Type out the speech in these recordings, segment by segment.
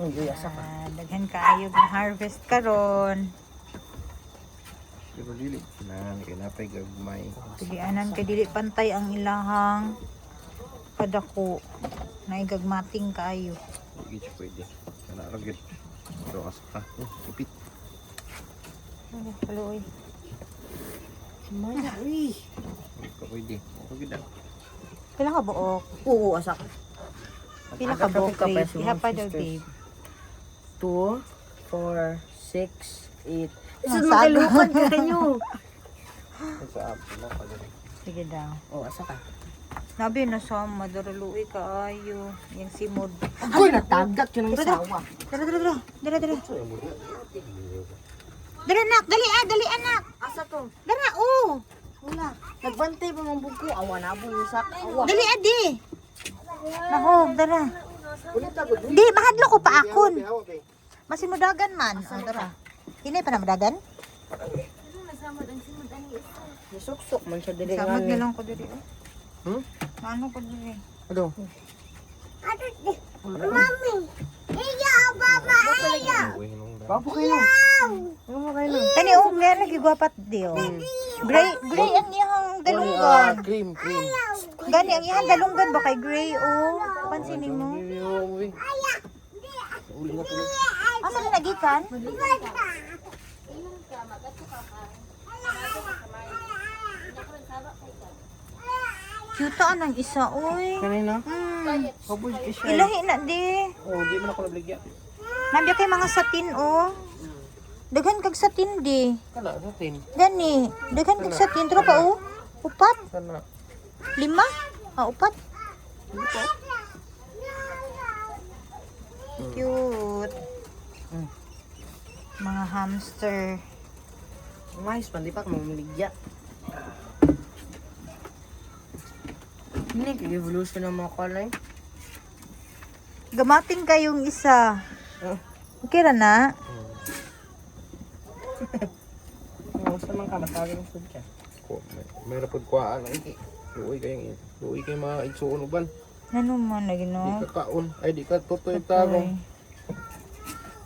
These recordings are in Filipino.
Uy, asa ka. Daghan kaayo ng harvest karon. Pero dili na kinapay gagmay. Pilianan kay dili pantay ang ilahang kadako. Naigagmating kaayo. Hindi siya pwede. Kana ra gyud. Pero asa ka. Ipit. Ano paloy? Maya, uy. Hindi ka pwede. Okay gyud. Pila ka buok? Oo, asa ka. Pila ka buok? Iha pa daw, babe. 2, 4, 6, 8. Isa Nasagad. makilukan ka nyo. Sa app na pala. Sige daw. Oo, asa ka. Nabi na sa madaraluoy kaayo. Yang simod. Uy, natagak yun ang Dara, sawa. Dara. Dara. Dara nak, dali anak. Asa to? Dara, oh. Wala. Nagbantay pa mga buko. Awa na po yung sak. Awa. Dali adi. Nako, dara. Ulit ako. Di, mahadlo ko pa akon. Masin mo dagan man. Oh, dara. Hinay pa na madagan? Nasuksok man siya dili nga. Samad nilang ko diri. Hmm? Ano ko diri? Ano? Mami, iya, baba, iya. Bapo kayo. Ano mo kayo? Kani oh, meron lagi gwapat di oh. Gray ang iyang dalunggan. Cream. Gani ang iyang dalunggan ba kay gray oh. Pansinin mo. Uli na tuloy. Asa na nagikan? Cute ang isa oy. Kanina? Kaboy ka siya. Ilahi na di. Oh, di mo na ko nabligya. Nabiya kay mga satin oh. Daghan kag satin di. Kana sa tin. Gani, daghan kag satin tro pa oh. Upat, Kana. 5. Upat. Cute. Mga hamster. Mais man, di pa ka mamaligya. Hindi ka-evolution ng mga kalay. Gamating kayong isa. Okay ra na? Gusto man ka, matawag ng food ka. Ko, may rapod kuhaan ay. Luoy kay mga igsuon uban. Ano man lagi Di no? ka kaon. Ay di ka tutoy tarong.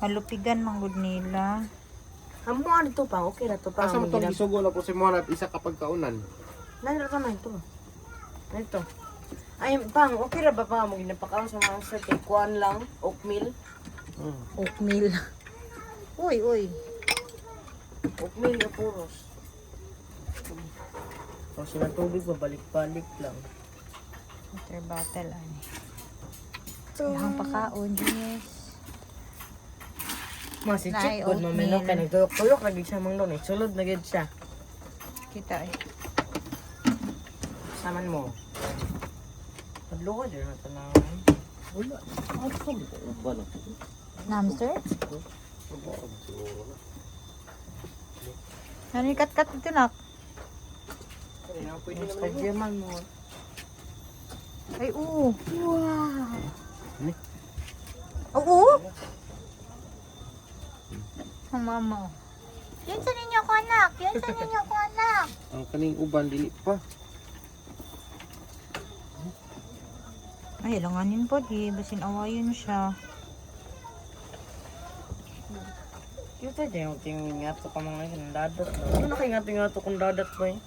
Malupigan manggod nila. Amo ano to pa, okay na to pa. Asa mo tong isugo na ko si Monat isa kapag kaunan. Nandiyo ka man ito. Ito. Ay, pang, okay ra ba pa mo ginapakaon sa mga sa kuan lang, oatmeal? Oatmeal. Uy. Oatmeal na puros. Kasi na tubig, babalik-balik lang. Water bottle ani. Yung pakaon, yes. Mas si Nay, Chick, good mamino, oatmeal. kaya nagtuyok-tuyok lagi siya mang doon, sulod na gid siya. Kita eh. Saman mo. Padlo ka dyan na tanawan. Wala. Asa mo uban. Hamster? Ano yung kat-kat ito nak? Mas kadyaman mo. Ay, oo. Wow. Ni? Oo? Ang mama. Yan sa ninyo ko anak. Ang kaning uban dili pa. Ay, langanin po di. Basin awayon siya. Kita dyan yung tingin nga to ka mga dadat. Ano na kayo nga tingin nga to kung dadat ba eh?